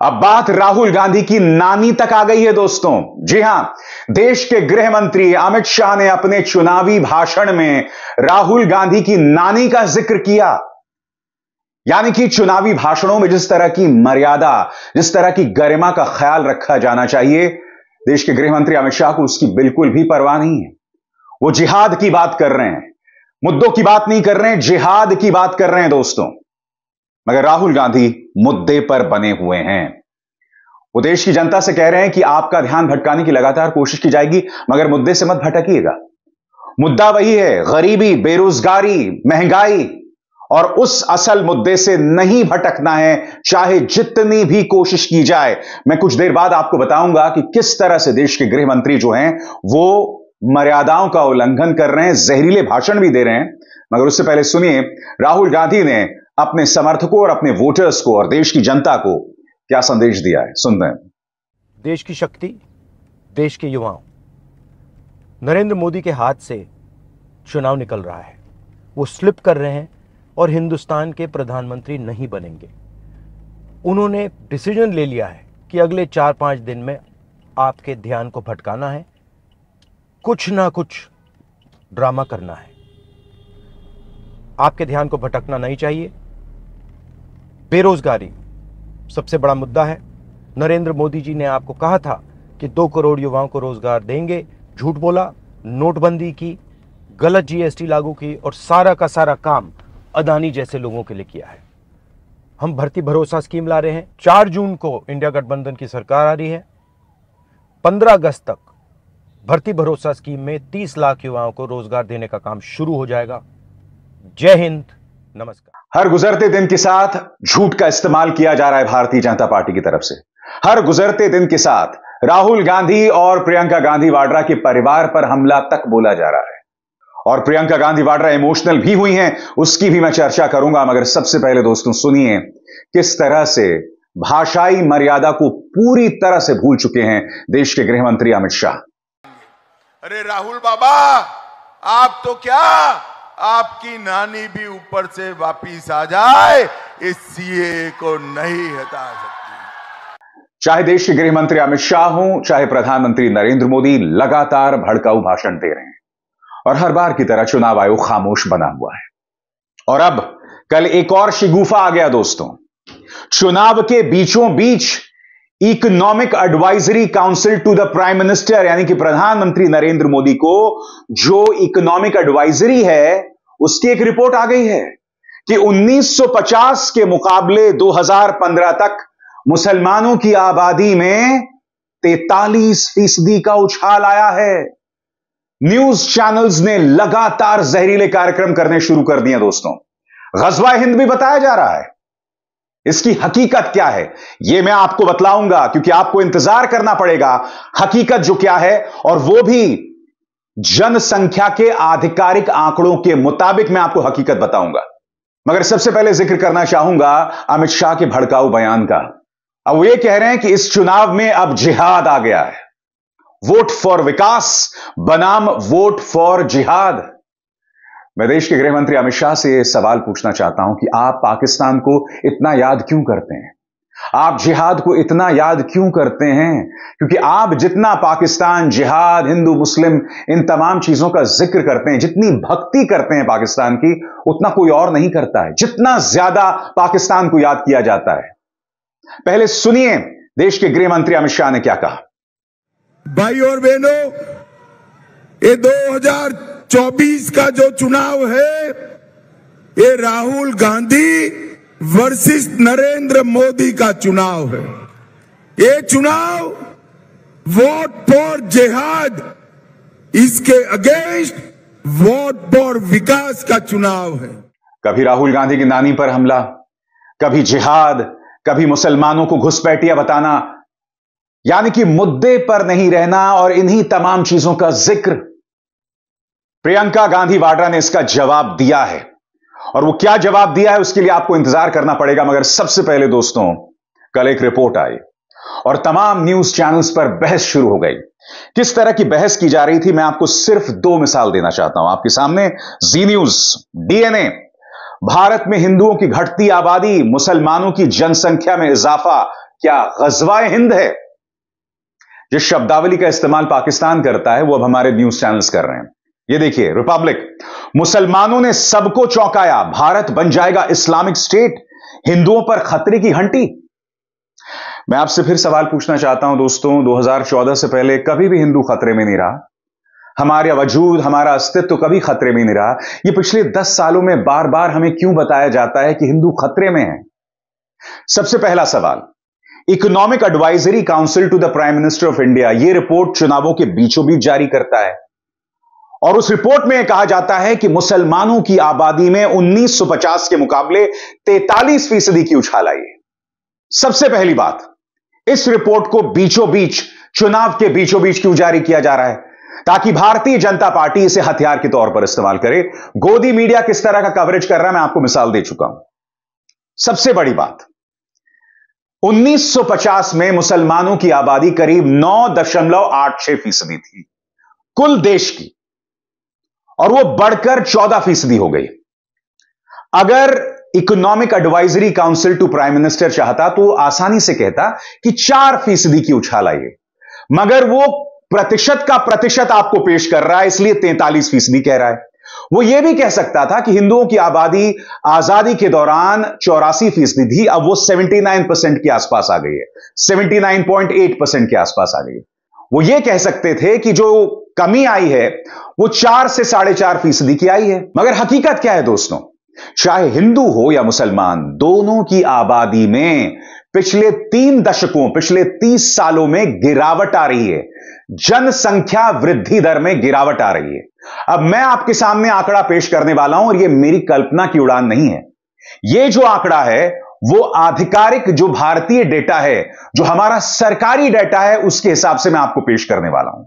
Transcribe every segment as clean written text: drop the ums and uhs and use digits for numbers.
अब बात राहुल गांधी की नानी तक आ गई है दोस्तों। जी हां, देश के गृह मंत्री अमित शाह ने अपने चुनावी भाषण में राहुल गांधी की नानी का जिक्र किया। यानी कि चुनावी भाषणों में जिस तरह की मर्यादा, जिस तरह की गरिमा का ख्याल रखा जाना चाहिए, देश के गृह मंत्री अमित शाह को उसकी बिल्कुल भी परवाह नहीं है। वो जिहाद की बात कर रहे हैं, मुद्दों की बात नहीं कर रहे हैं, जिहाद की बात कर रहे हैं दोस्तों। मगर राहुल गांधी मुद्दे पर बने हुए हैं। वो देश की जनता से कह रहे हैं कि आपका ध्यान भटकाने की लगातार कोशिश की जाएगी, मगर मुद्दे से मत भटकिएगा। मुद्दा वही है, गरीबी, बेरोजगारी, महंगाई, और उस असल मुद्दे से नहीं भटकना है, चाहे जितनी भी कोशिश की जाए। मैं कुछ देर बाद आपको बताऊंगा कि किस तरह से देश के गृह मंत्री जो हैं वो मर्यादाओं का उल्लंघन कर रहे हैं, जहरीले भाषण भी दे रहे हैं। मगर उससे पहले सुनिए राहुल गांधी ने अपने समर्थकों और अपने वोटर्स को और देश की जनता को क्या संदेश दिया है, सुनते हैं। देश की शक्ति, देश के युवाओं, नरेंद्र मोदी के हाथ से चुनाव निकल रहा है। वो स्लिप कर रहे हैं और हिंदुस्तान के प्रधानमंत्री नहीं बनेंगे। उन्होंने डिसीजन ले लिया है कि अगले 4-5 दिन में आपके ध्यान को भटकाना है, कुछ ना कुछ ड्रामा करना है। आपके ध्यान को भटकना नहीं चाहिए। बेरोजगारी सबसे बड़ा मुद्दा है। नरेंद्र मोदी जी ने आपको कहा था कि 2 करोड़ युवाओं को रोजगार देंगे, झूठ बोला, नोटबंदी की, गलत जीएसटी लागू की और सारा का सारा काम अदानी जैसे लोगों के लिए किया है। हम भर्ती भरोसा स्कीम ला रहे हैं। 4 जून को इंडिया गठबंधन की सरकार आ रही है। 15 अगस्त तक भर्ती भरोसा स्कीम में 30 लाख युवाओं को रोजगार देने का काम शुरू हो जाएगा। जय हिंद, नमस्कार। हर गुजरते दिन के साथ झूठ का इस्तेमाल किया जा रहा है भारतीय जनता पार्टी की तरफ से। हर गुजरते दिन के साथ राहुल गांधी और प्रियंका गांधी वाड्रा के परिवार पर हमला तक बोला जा रहा है। और प्रियंका गांधी वाड्रा इमोशनल भी हुई हैं, उसकी भी मैं चर्चा करूंगा। मगर सबसे पहले दोस्तों सुनिए किस तरह से भाषाई मर्यादा को पूरी तरह से भूल चुके हैं देश के गृह मंत्री अमित शाह। अरे राहुल बाबा, आप तो क्या, आपकी नानी भी ऊपर से वापिस आ जाए, इस सीए को नहीं हटा सकती। चाहे देश के गृह मंत्री अमित शाह हों, चाहे प्रधानमंत्री नरेंद्र मोदी, लगातार भड़काऊ भाषण दे रहे हैं और हर बार की तरह चुनाव आयोग खामोश बना हुआ है। और अब कल एक और शिगुफा आ गया दोस्तों। चुनाव के बीचों बीच economic advisory council to the prime minister, यानी कि प्रधानमंत्री नरेंद्र मोदी को जो इकोनॉमिक एडवाइजरी है उसकी एक रिपोर्ट आ गई है कि 1950 के मुकाबले 2015 तक मुसलमानों की आबादी में 43% का उछाल आया है। न्यूज चैनल्स ने लगातार जहरीले कार्यक्रम करने शुरू कर दिए दोस्तों। गज़वा हिंद भी बताया जा रहा है। इसकी हकीकत क्या है यह मैं आपको बतलाऊंगा, क्योंकि आपको इंतजार करना पड़ेगा हकीकत जो क्या है, और वो भी जनसंख्या के आधिकारिक आंकड़ों के मुताबिक मैं आपको हकीकत बताऊंगा। मगर सबसे पहले जिक्र करना चाहूंगा अमित शाह के भड़काऊ बयान का। अब वो ये कह रहे हैं कि इस चुनाव में अब जिहाद आ गया है। वोट फॉर विकास बनाम वोट फॉर जिहाद। मैं देश के गृह मंत्री अमित शाह से सवाल पूछना चाहता हूं कि आप पाकिस्तान को इतना याद क्यों करते हैं? आप जिहाद को इतना याद क्यों करते हैं? क्योंकि आप जितना पाकिस्तान, जिहाद, हिंदू मुस्लिम, इन तमाम चीजों का जिक्र करते हैं, जितनी भक्ति करते हैं पाकिस्तान की, उतना कोई और नहीं करता है। जितना ज्यादा पाकिस्तान को याद किया जाता है। पहले सुनिए देश के गृह मंत्री अमित शाह ने क्या कहा। भाई और बहनों, ये 2024 का जो चुनाव है, ये राहुल गांधी वर्सेस नरेंद्र मोदी का चुनाव है। ये चुनाव वोट फॉर जिहाद, इसके अगेंस्ट वोट फॉर विकास का चुनाव है। कभी राहुल गांधी की नानी पर हमला, कभी जिहाद, कभी मुसलमानों को घुसपैठिया बताना, यानी कि मुद्दे पर नहीं रहना और इन्हीं तमाम चीजों का जिक्र। प्रियंका गांधी वाड्रा ने इसका जवाब दिया है, और वो क्या जवाब दिया है उसके लिए आपको इंतजार करना पड़ेगा। मगर सबसे पहले दोस्तों, कल एक रिपोर्ट आई और तमाम न्यूज चैनल्स पर बहस शुरू हो गई। किस तरह की बहस की जा रही थी मैं आपको सिर्फ 2 मिसाल देना चाहता हूं आपके सामने। जी न्यूज, डीएनए, भारत में हिंदुओं की घटती आबादी, मुसलमानों की जनसंख्या में इजाफा, क्या गज़वा-ए हिंद है? जिस शब्दावली का इस्तेमाल पाकिस्तान करता है वो अब हमारे न्यूज चैनल्स कर रहे हैं। ये देखिए, रिपब्लिक, मुसलमानों ने सबको चौंकाया, भारत बन जाएगा इस्लामिक स्टेट, हिंदुओं पर खतरे की घंटी। मैं आपसे फिर सवाल पूछना चाहता हूं दोस्तों, 2014 से पहले कभी भी हिंदू खतरे में नहीं रहा, हमारा वजूद, हमारा अस्तित्व कभी खतरे में नहीं रहा। ये पिछले 10 सालों में बार बार हमें क्यों बताया जाता है कि हिंदू खतरे में है? सबसे पहला सवाल, economic advisory council to the prime minister of India ये रिपोर्ट चुनावों के बीचों बीच जारी करता है और उस रिपोर्ट में कहा जाता है कि मुसलमानों की आबादी में 1950 के मुकाबले 43% की उछाल आई है। सबसे पहली बात, इस रिपोर्ट को बीचों बीच, चुनाव के बीचों बीच क्यों जारी किया जा रहा है? ताकि भारतीय जनता पार्टी इसे हथियार के तौर पर इस्तेमाल करे। गोदी मीडिया किस तरह का कवरेज कर रहा है मैं आपको मिसाल दे चुका हूं। सबसे बड़ी बात, 1950 में मुसलमानों की आबादी करीब 9.86% थी कुल देश की, और वो बढ़कर 14% हो गई। अगर economic advisory council to prime minister चाहता तो आसानी से कहता कि 4% की उछाल आई है, मगर वो प्रतिशत का प्रतिशत आपको पेश कर रहा है, इसलिए 43% कह रहा है। वो ये भी कह सकता था कि हिंदुओं की आबादी आजादी के दौरान 84% थी, अब वो 79% के आसपास आ गई है, 79.8% के आसपास आ गई है। वो ये कह सकते थे कि जो कमी आई है वो 4 से 4.5% की आई है। मगर हकीकत क्या है दोस्तों? चाहे हिंदू हो या मुसलमान, दोनों की आबादी में पिछले 3 दशकों, पिछले 30 सालों में गिरावट आ रही है। जनसंख्या वृद्धि दर में गिरावट आ रही है। अब मैं आपके सामने आंकड़ा पेश करने वाला हूं और यह मेरी कल्पना की उड़ान नहीं है। यह जो आंकड़ा है वो आधिकारिक जो भारतीय डेटा है, जो हमारा सरकारी डेटा है, उसके हिसाब से मैं आपको पेश करने वाला हूं।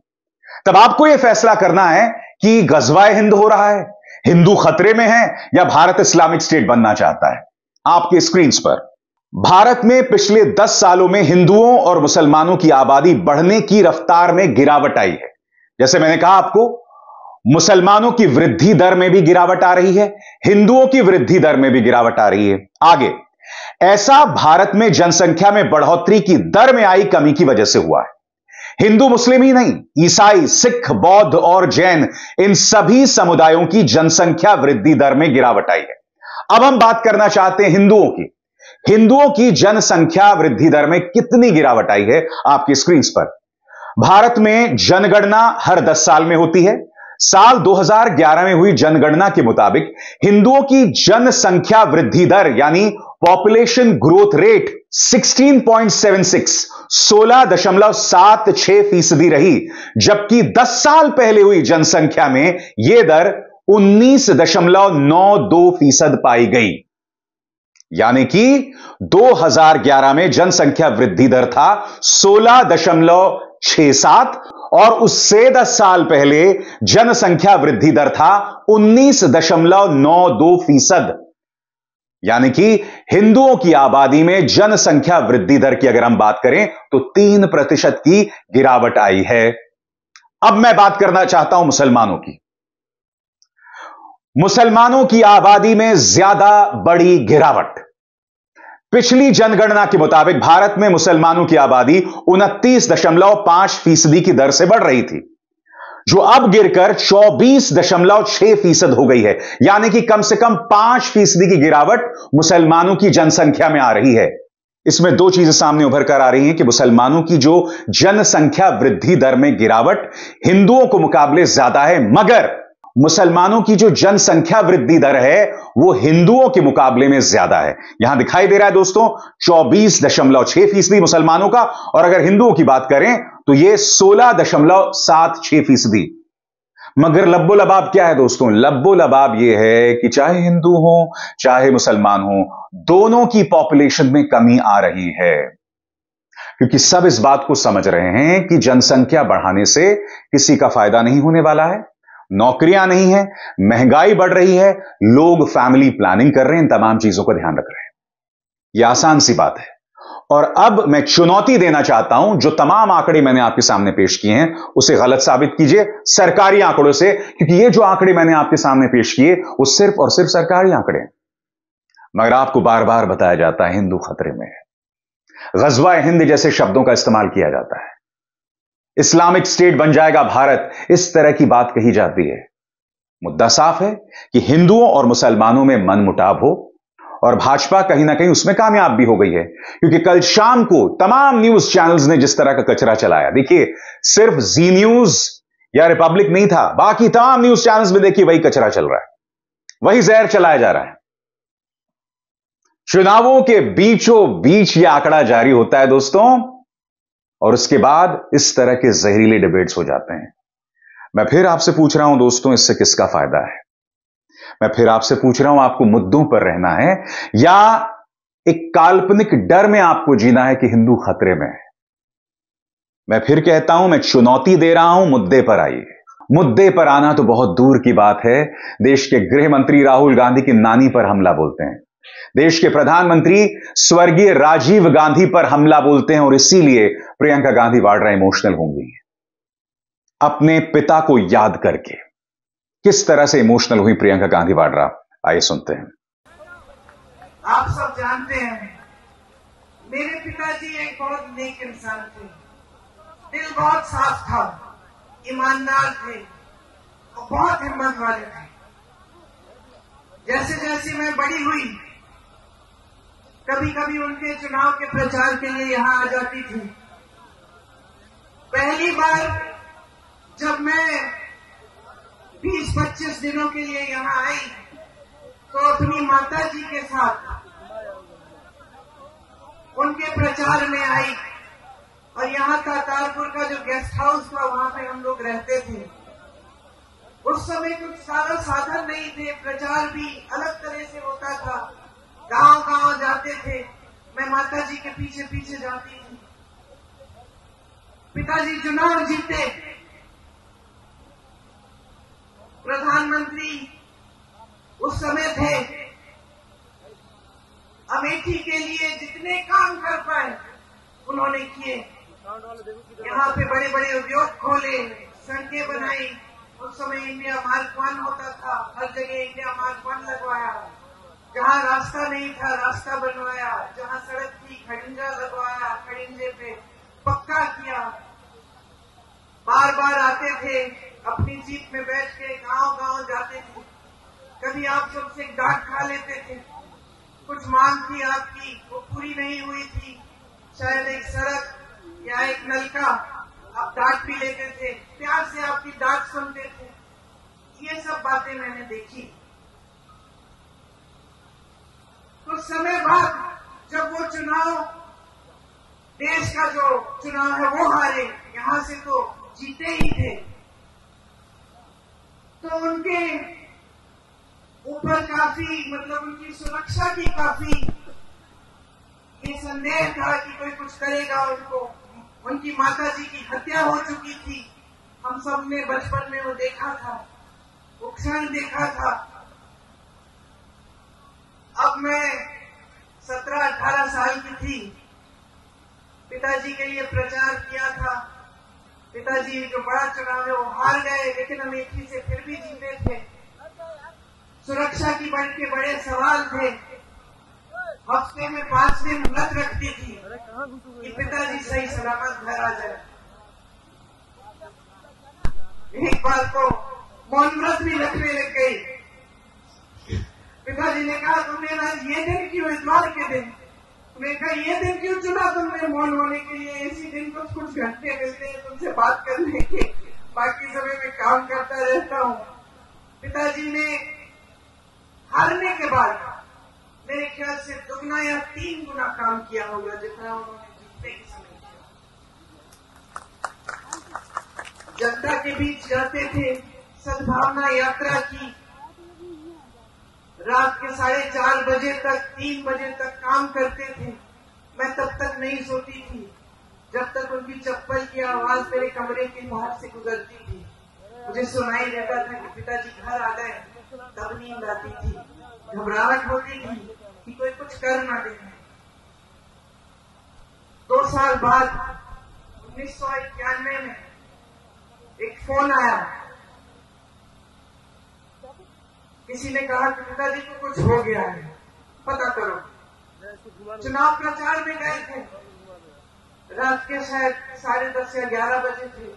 तब आपको यह फैसला करना है कि गज़वा-ए हिंद हो रहा है, हिंदू खतरे में है, या भारत इस्लामिक स्टेट बनना चाहता है। आपके स्क्रीन पर भारत में पिछले 10 सालों में हिंदुओं और मुसलमानों की आबादी बढ़ने की रफ्तार में गिरावट आई है। जैसे मैंने कहा आपको, मुसलमानों की वृद्धि दर में भी गिरावट आ रही है, हिंदुओं की वृद्धि दर में भी गिरावट आ रही है। आगे, ऐसा भारत में जनसंख्या में बढ़ोतरी की दर में आई कमी की वजह से हुआ है। हिंदू मुस्लिम ही नहीं, ईसाई, सिख, बौद्ध और जैन, इन सभी समुदायों की जनसंख्या वृद्धि दर में गिरावट आई है। अब हम बात करना चाहते हैं हिंदुओं की। हिंदुओं की जनसंख्या वृद्धि दर में कितनी गिरावट आई है? आपकी स्क्रीन पर भारत में जनगणना हर 10 साल में होती है। साल 2011 में हुई जनगणना के मुताबिक हिंदुओं की जनसंख्या वृद्धि दर यानी पॉपुलेशन ग्रोथ रेट 16.76% रही, जबकि 10 साल पहले हुई जनसंख्या में यह दर 19.92% पाई गई। यानी कि 2011 में जनसंख्या वृद्धि दर था 16.67 और उससे 10 साल पहले जनसंख्या वृद्धि दर था 19.92%। यानी कि हिंदुओं की आबादी में जनसंख्या वृद्धि दर की अगर हम बात करें तो 3% की गिरावट आई है। अब मैं बात करना चाहता हूं मुसलमानों की। मुसलमानों की आबादी में ज्यादा बड़ी गिरावट। पिछली जनगणना के मुताबिक भारत में मुसलमानों की आबादी 29.5% की दर से बढ़ रही थी, जो अब गिरकर 24.6% हो गई है। यानी कि कम से कम 5% की गिरावट मुसलमानों की जनसंख्या में आ रही है। इसमें 2 चीजें सामने उभर कर आ रही हैं कि मुसलमानों की जो जनसंख्या वृद्धि दर में गिरावट हिंदुओं को मुकाबले ज्यादा है, मगर मुसलमानों की जो जनसंख्या वृद्धि दर है वो हिंदुओं के मुकाबले में ज्यादा है। यहां दिखाई दे रहा है दोस्तों 24.6% मुसलमानों का, और अगर हिंदुओं की बात करें तो यह 16.76%। मगर लब्बो लबाब क्या है दोस्तों? लब्बो लबाब यह है कि चाहे हिंदू हो चाहे मुसलमान हो, दोनों की पॉपुलेशन में कमी आ रही है, क्योंकि सब इस बात को समझ रहे हैं कि जनसंख्या बढ़ाने से किसी का फायदा नहीं होने वाला है। नौकरियां नहीं है, महंगाई बढ़ रही है, लोग फैमिली प्लानिंग कर रहे हैं, इन तमाम चीजों का ध्यान रख रहे हैं। यह आसान सी बात है। और अब मैं चुनौती देना चाहता हूं, जो तमाम आंकड़े मैंने आपके सामने पेश किए हैं उसे गलत साबित कीजिए सरकारी आंकड़ों से, क्योंकि ये जो आंकड़े मैंने आपके सामने पेश किए वो सिर्फ और सिर्फ सरकारी आंकड़े हैं। मगर आपको बार बार बताया जाता है हिंदू खतरे में है। गजवा हिंद जैसे शब्दों का इस्तेमाल किया जाता है। इस्लामिक स्टेट बन जाएगा भारत, इस तरह की बात कही जाती है। मुद्दा साफ है कि हिंदुओं और मुसलमानों में मनमुटाव हो, और भाजपा कहीं ना कहीं उसमें कामयाब भी हो गई है, क्योंकि कल शाम को तमाम न्यूज चैनल्स ने जिस तरह का कचरा चलाया, देखिए सिर्फ जी न्यूज या रिपब्लिक नहीं था, बाकी तमाम न्यूज चैनल्स में देखिए वही कचरा चल रहा है, वही जहर चलाया जा रहा है। चुनावों के बीचों बीच यह आंकड़ा जारी होता है दोस्तों, और उसके बाद इस तरह के जहरीले डिबेट्स हो जाते हैं। मैं फिर आपसे पूछ रहा हूं दोस्तों, इससे किसका फायदा है? मैं फिर आपसे पूछ रहा हूं, आपको मुद्दों पर रहना है या एक काल्पनिक डर में आपको जीना है कि हिंदू खतरे में है? मैं फिर कहता हूं, मैं चुनौती दे रहा हूं, मुद्दे पर आइए। मुद्दे पर आना तो बहुत दूर की बात है। देश के गृह मंत्री राहुल गांधी की नानी पर हमला बोलते हैं, देश के प्रधानमंत्री स्वर्गीय राजीव गांधी पर हमला बोलते हैं, और इसीलिए प्रियंका गांधी वाड्रा इमोशनल होंगी अपने पिता को याद करके। किस तरह से इमोशनल हुई प्रियंका गांधी वाड्रा, आइए सुनते हैं। आप सब जानते हैं, मेरे पिताजी एक बहुत नेक इंसान थे, दिल बहुत साफ था, ईमानदार थे और बहुत हिम्मत वाले थे। जैसे जैसे मैं बड़ी हुई, कभी कभी उनके चुनाव के प्रचार के लिए यहां आ जाती थी। पहली बार जब मैं 20-25 दिनों के लिए यहां आई तो अपनी माता जी के साथ उनके प्रचार में आई, और यहां का तारपुर का जो गेस्ट हाउस था वहां पे हम लोग रहते थे। उस समय कुछ सारा साधन नहीं थे, प्रचार भी अलग तरह से होता था, गांव गांव जाते थे, मैं माता जी के पीछे पीछे जाती थी। पिताजी चुनाव जीते, प्रधानमंत्री उस समय थे। अमेठी के लिए जितने काम कर पाए उन्होंने किए। यहाँ पे बड़े बड़े उद्योग खोले, सड़कें बनाई। उस समय इंडिया मार्क 1 होता था, हर जगह इंडिया मार्क 1 लगवाया। जहाँ रास्ता नहीं था रास्ता बनवाया, जहाँ सड़क थी खड़िंजा लगवाया, खड़िंजे पे पक्का किया। बार बार आते थे, अपनी जीप में बैठ के गांव गांव जाते थे। कभी आप सबसे डांट खा लेते थे, कुछ मांग थी आपकी वो पूरी नहीं हुई थी, शायद एक सड़क या एक नलका, आप डांट भी लेते थे, प्यार से आपकी डांट सुनते थे। ये सब बातें मैंने देखी। कुछ समय बाद जब वो चुनाव, देश का जो चुनाव है वो हारे, यहां से तो जीते ही थे, तो उनके ऊपर काफी, मतलब उनकी सुरक्षा की काफी ये संदेह था कि कोई कुछ करेगा उनको। उनकी माता जी की हत्या हो चुकी थी, हम सब ने बचपन में वो देखा था, वो क्षण देखा था। अब मैं 17-18 साल की थी, पिताजी के लिए प्रचार किया था। पिताजी जो बड़ा चुनाव है वो हार गए, लेकिन अमेठी से फिर भी जीते थे। सुरक्षा की बढ़ के बड़े सवाल थे। हफ्ते में 5 दिन व्रत रखती थी कि पिताजी सही सलामत घर आ जाए। एक बार तो मौन व्रत भी रखने लग गई। पिताजी ने कहा, तुमने आज ये दिन क्यों, इतवार के दिन? मैंने कहा, ये दिन क्यों चुना तुमने मौन होने के लिए? इसी दिन कुछ घंटे मिलते हैं तुमसे बात करने के, बाकी समय में काम करता रहता हूँ। पिताजी ने हारने के बाद मेरे ख्याल से 2 या 3 गुना काम किया होगा जितना उन्होंने जीतने के समय किया। जनता के बीच जाते थे, सद्भावना यात्रा की, रात के 4:30 बजे तक, 3 बजे तक काम करते थे। मैं तब तक नहीं सोती थी जब तक उनकी चप्पल की आवाज मेरे कमरे के बाहर से गुजरती थी। मुझे सुनाई देता था कि पिताजी घर आ गए, तब नींद आती थी। घबराहट होती थी कि कोई कुछ कर ना दे। 2 साल बाद 1991 में एक फोन आया, किसी ने कहा कि पिताजी को कुछ हो गया है, पता करो। चुनाव प्रचार में गए थे, रात के शायद 10:30 या 11 बजे थे।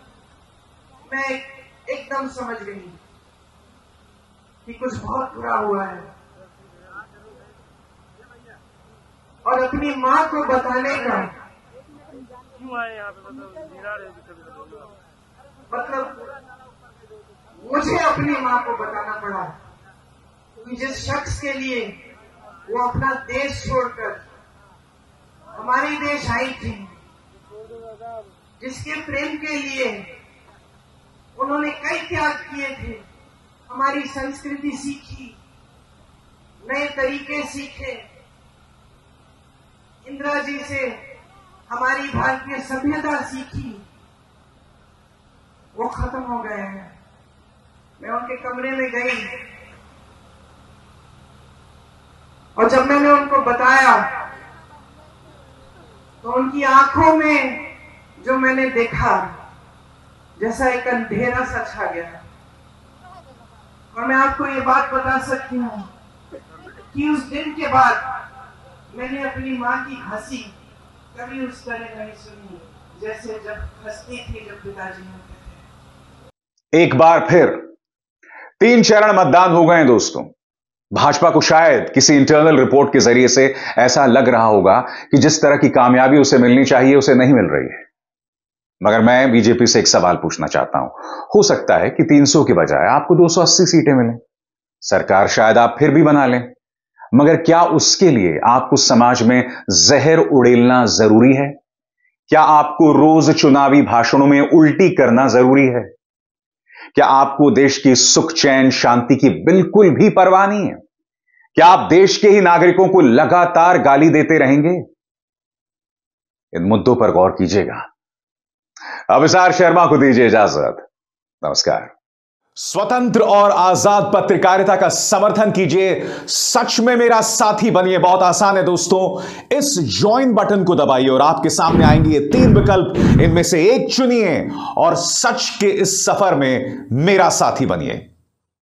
मैं एकदम समझ गई कि कुछ बहुत बुरा हुआ है, और अपनी मां को बताने का मतलब मुझे अपनी मां को बताना पड़ा कि जिस शख्स के लिए वो अपना देश छोड़कर हमारे देश आई थी, जिसके प्रेम के लिए उन्होंने कई त्याग किए थे, हमारी संस्कृति सीखी, नए तरीके सीखे, इंदिरा जी से हमारी भारतीय सभ्यता सीखी, वो खत्म हो गए हैं। मैं उनके कमरे में गई और जब मैंने उनको बताया तो उनकी आंखों में जो मैंने देखा, जैसा एक अंधेरा सा छा गया। और मैं आपको ये बात बता सकती हूँ कि उस दिन के बाद मैंने अपनी माँ की हंसी कभी उस तरह नहीं सुनी जैसे जब हंसती थी जब पिताजी होते थे। एक बार फिर 3 चरण मतदान हो गए दोस्तों। भाजपा को शायद किसी इंटरनल रिपोर्ट के जरिए से ऐसा लग रहा होगा कि जिस तरह की कामयाबी उसे मिलनी चाहिए उसे नहीं मिल रही है। मगर मैं बीजेपी से एक सवाल पूछना चाहता हूं। हो सकता है कि 300 के बजाय आपको 280 सीटें मिलें, सरकार शायद आप फिर भी बना लें, मगर क्या उसके लिए आपको समाज में जहर उड़ेलना जरूरी है? क्या आपको रोज चुनावी भाषणों में उल्टी करना जरूरी है? क्या आपको देश की सुख चैन शांति की बिल्कुल भी परवाह नहीं है? क्या आप देश के ही नागरिकों को लगातार गाली देते रहेंगे? इन मुद्दों पर गौर कीजिएगा। अभिसार शर्मा को दीजिए इजाजत। नमस्कार। स्वतंत्र और आजाद पत्रकारिता का समर्थन कीजिए, सच में मेरा साथी बनिए। बहुत आसान है दोस्तों, इस ज्वाइन बटन को दबाइए और आपके सामने आएंगे ये 3 विकल्प, इनमें से एक चुनिए और सच के इस सफर में मेरा साथी बनिए।